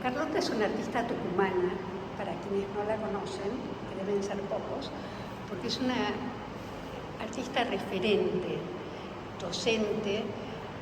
Carlota es una artista tucumana, para quienes no la conocen, que deben ser pocos, porque es una artista referente, docente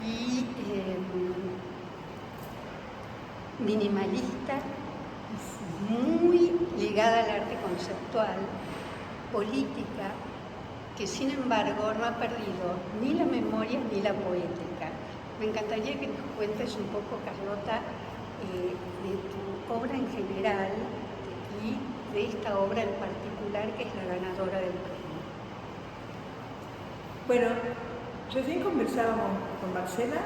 y minimalista, muy ligada al arte conceptual, política, que sin embargo no ha perdido ni la memoria ni la poética. Me encantaría que nos cuentes un poco, Carlota, de tu obra en general y de esta obra en particular que es la ganadora del premio. Bueno, recién conversábamos con Marcela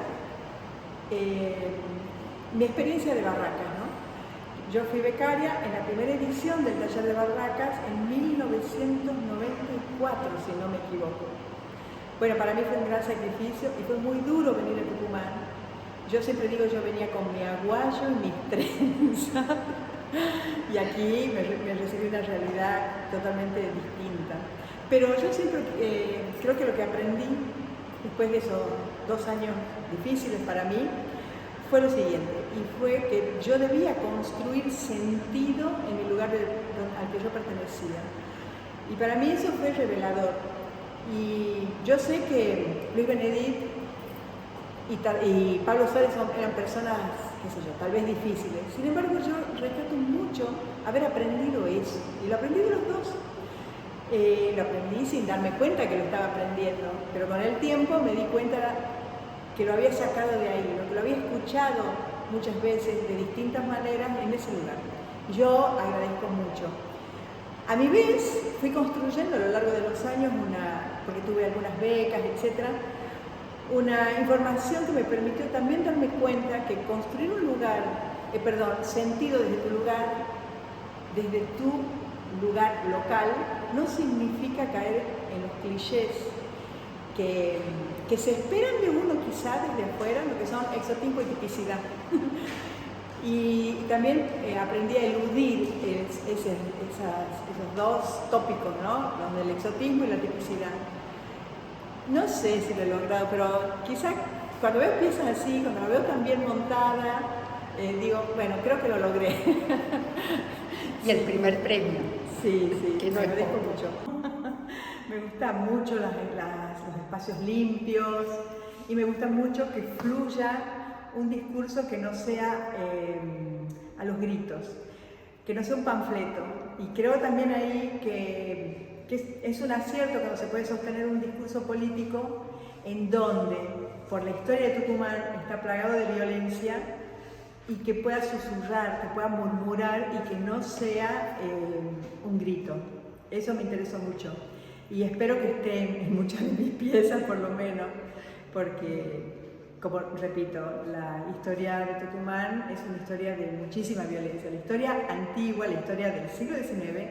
mi experiencia de Barracas, ¿no? Yo fui becaria en la primera edición del taller de Barracas en 1994, si no me equivoco. Bueno, para mí fue un gran sacrificio y fue muy duro venir a Tucumán. Yo siempre digo, yo venía con mi aguayo y mis trenzas y aquí me recibí una realidad totalmente distinta. Pero yo siempre creo que lo que aprendí después de esos 2 años difíciles para mí fue lo siguiente, y fue que yo debía construir sentido en el lugar al que yo pertenecía. Y para mí eso fue revelador. Y yo sé que Luis Benedit y Pablo Suárez eran personas, qué sé yo, tal vez difíciles. Sin embargo, yo rescato mucho haber aprendido eso. Y lo aprendí de los dos. Lo aprendí sin darme cuenta que lo estaba aprendiendo, pero con el tiempo me di cuenta que lo había sacado de ahí, que lo había escuchado muchas veces de distintas maneras en ese lugar. Yo agradezco mucho. A mi vez, fui construyendo a lo largo de los años, porque tuve algunas becas, etc., una información que me permitió también darme cuenta que construir un lugar, sentido desde tu lugar local, no significa caer en los clichés que se esperan de uno quizá desde afuera, lo que son exotismo y tipicidad. Y también aprendí a eludir esos dos tópicos, ¿no? Donde el exotismo y la tipicidad. No sé si lo he logrado, pero quizá cuando veo piezas así, cuando la veo tan bien montada, digo, bueno, creo que lo logré. Y el primer premio. Sí, que lo no agradezco mucho. Me gustan mucho los espacios limpios y me gusta mucho que fluya un discurso que no sea a los gritos, que no sea un panfleto. Y creo también ahí que es un acierto cuando se puede sostener un discurso político en donde, por la historia de Tucumán, está plagado de violencia y que pueda susurrar, que pueda murmurar y que no sea un grito. Eso me interesó mucho y espero que estén en muchas de mis piezas por lo menos, porque, como repito, la historia de Tucumán es una historia de muchísima violencia, la historia antigua, la historia del siglo XIX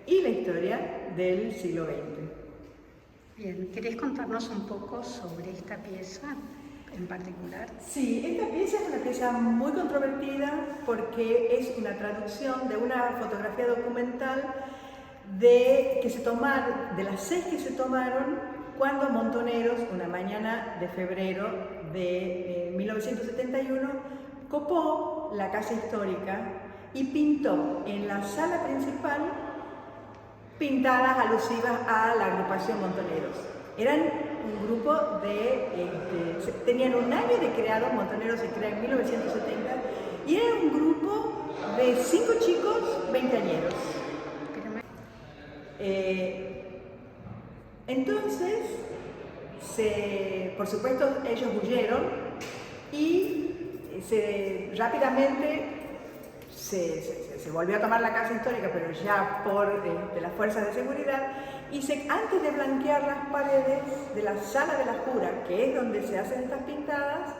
y la historia del siglo XX. Bien, ¿querés contarnos un poco sobre esta pieza en particular? Sí, esta pieza es una pieza muy controvertida porque es una traducción de una fotografía documental de las 6 que se tomaron cuando Montoneros, una mañana de febrero de 1971, copó la casa histórica y pintó en la sala principal pintadas alusivas a la agrupación Montoneros. Eran un grupo tenían 1 año de creados, Montoneros se crea en 1970, y era un grupo de 5 chicos veinteañeros. Entonces, por supuesto, ellos huyeron y rápidamente se volvió a tomar la casa histórica, pero ya por las fuerzas de seguridad, y antes de blanquear las paredes de la sala de la jura, que es donde se hacen estas pintadas,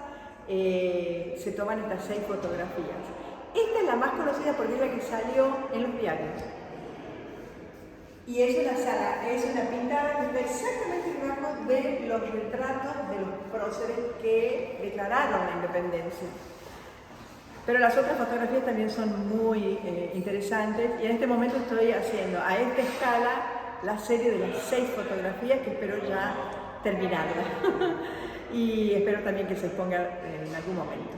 se toman estas 6 fotografías. Esta es la más conocida porque es la que salió en los diarios. Y es una pintada que está exactamente debajo de los retratos de los próceres que declararon la independencia. Pero las otras fotografías también son muy interesantes y en este momento estoy haciendo a esta escala la serie de las 6 fotografías que espero ya terminarla y espero también que se exponga en algún momento.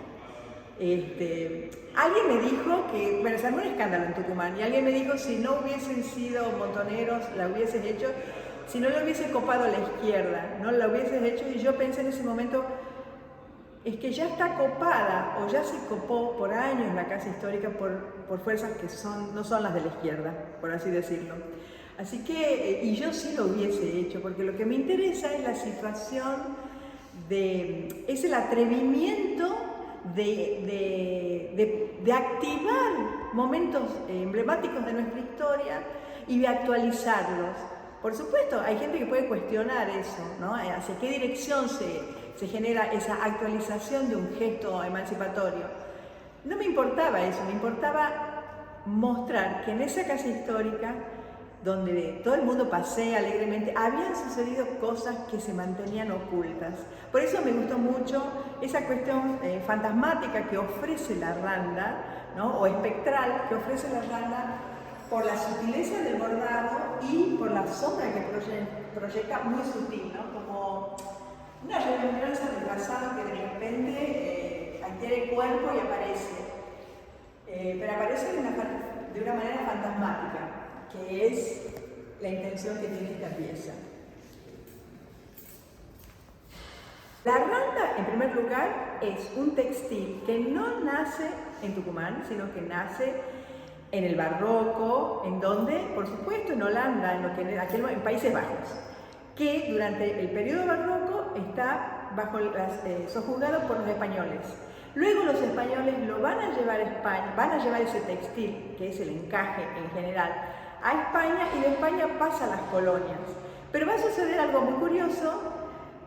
Alguien me dijo que, bueno, se armó un escándalo en Tucumán, y alguien me dijo, si no hubiesen sido montoneros, la hubieses hecho, si no lo hubiese copado la izquierda, no la hubieses hecho, y yo pensé en ese momento, es que ya está copada, o ya se copó por años la casa histórica por fuerzas que no son las de la izquierda, por así decirlo. Así que, y yo sí lo hubiese hecho, porque lo que me interesa es la situación es el atrevimiento de activar momentos emblemáticos de nuestra historia y de actualizarlos. Por supuesto, hay gente que puede cuestionar eso, ¿no? ¿Hacia qué dirección se genera esa actualización de un gesto emancipatorio? No me importaba eso, me importaba mostrar que en esa casa histórica, donde todo el mundo pasea alegremente, habían sucedido cosas que se mantenían ocultas. Por eso me gustó mucho esa cuestión fantasmática que ofrece la randa, ¿no? O espectral que ofrece la randa, por la sutileza del bordado y por la sombra que proyecta muy sutil, ¿no? Como una remembranza del pasado que de repente adquiere cuerpo y aparece. Pero aparece de una manera fantasmática, que es la intención que tiene esta pieza. La randa, en primer lugar, es un textil que no nace en Tucumán, sino que nace en el barroco, en donde, por supuesto, en Holanda, en Países Bajos, que durante el periodo barroco está sojuzgado por los españoles. Luego los españoles lo van a llevar a España, van a llevar ese textil, que es el encaje en general, a España, y de España pasa a las colonias. Pero va a suceder algo muy curioso,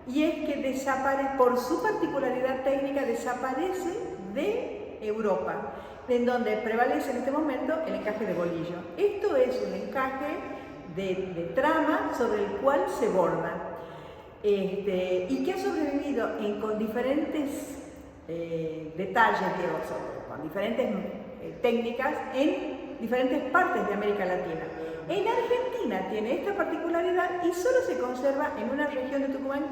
y es que desaparece, por su particularidad técnica, desaparece de Europa, en donde prevalece en este momento el encaje de bolillo. Esto es un encaje de trama sobre el cual se borda, y que ha sobrevivido con diferentes detalles, con diferentes técnicas en diferentes partes de América Latina. En Argentina tiene esta particularidad y solo se conserva en una región de Tucumán,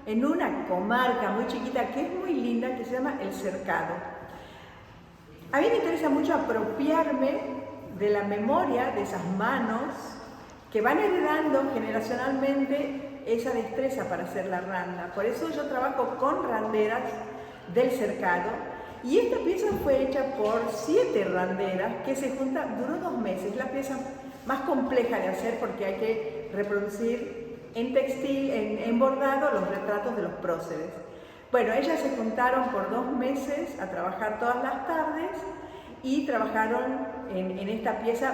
en una comarca muy chiquita que es muy linda, que se llama El Cercado. A mí me interesa mucho apropiarme de la memoria de esas manos que van heredando generacionalmente esa destreza para hacer la randa. Por eso yo trabajo con randeras del Cercado, y esta pieza fue hecha por 7 randeras que se juntan, duró 2 meses. Es la pieza más compleja de hacer porque hay que reproducir en textil, en bordado, los retratos de los próceres. Bueno, ellas se juntaron por 2 meses a trabajar todas las tardes y trabajaron en esta pieza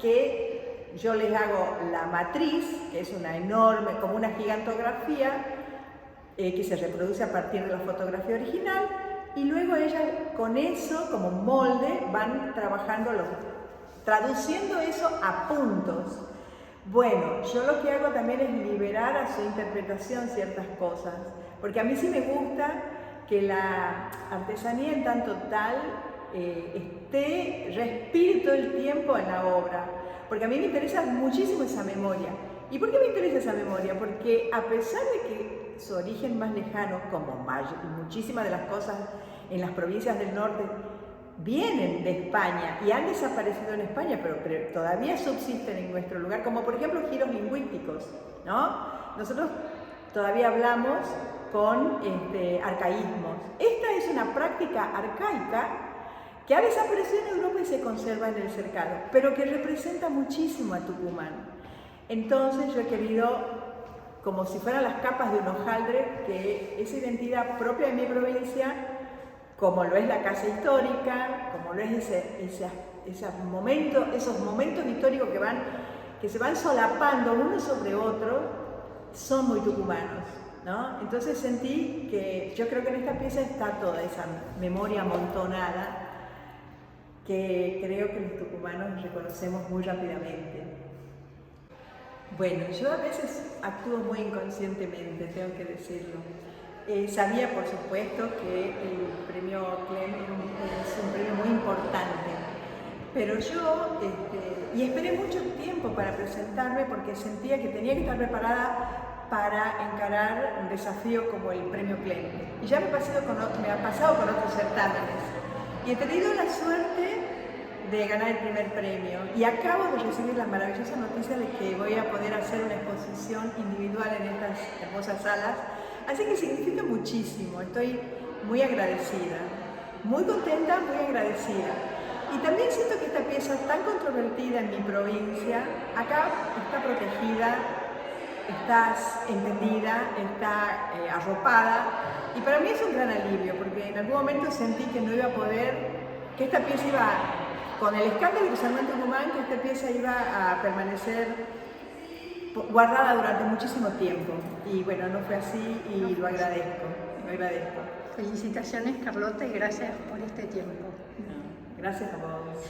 que yo les hago la matriz, que es una enorme, como una gigantografía, que se reproduce a partir de la fotografía original, y luego ellas con eso, como molde, van trabajando, traduciendo eso a puntos. Bueno, yo lo que hago también es liberar a su interpretación ciertas cosas, porque a mí sí me gusta que la artesanía en tanto tal respire todo el tiempo en la obra, porque a mí me interesa muchísimo esa memoria. ¿Y por qué me interesa esa memoria? Porque a pesar de que su origen más lejano, como muchísimas de las cosas en las provincias del norte, vienen de España y han desaparecido en España, pero todavía subsisten en nuestro lugar, como por ejemplo giros lingüísticos, ¿no? Nosotros todavía hablamos con arcaísmos. Esta es una práctica arcaica que ha desaparecido en Europa y se conserva en el Cercado, pero que representa muchísimo a Tucumán. Entonces yo he querido, como si fueran las capas de un hojaldre, que esa identidad propia de mi provincia, como lo es la casa histórica, como lo es esos momentos históricos que se van solapando uno sobre otro, son muy tucumanos, ¿no? Entonces sentí que yo creo que en esta pieza está toda esa memoria amontonada que creo que los tucumanos reconocemos muy rápidamente. Bueno, yo a veces actúo muy inconscientemente, tengo que decirlo. Sabía, por supuesto, que el premio Klemm es un premio muy importante, pero yo y esperé mucho tiempo para presentarme porque sentía que tenía que estar preparada para encarar un desafío como el premio Klemm. Y ya me ha pasado con otros certámenes. Y he tenido la suerte de ganar el primer premio y acabo de recibir la maravillosa noticia de que voy a poder hacer una exposición individual en estas hermosas salas, así que significa muchísimo, estoy muy agradecida, muy contenta, muy agradecida. Y también siento que esta pieza tan controvertida en mi provincia, acá está protegida, está entendida, está arropada, y para mí es un gran alivio, porque en algún momento sentí que no iba a poder, que esta pieza iba, con el escándalo de Sarmiento Tucumán, que esta pieza iba a permanecer guardada durante muchísimo tiempo. Y bueno, no fue así y lo agradezco, lo agradezco. Felicitaciones, Carlota, y gracias por este tiempo. Gracias a vos.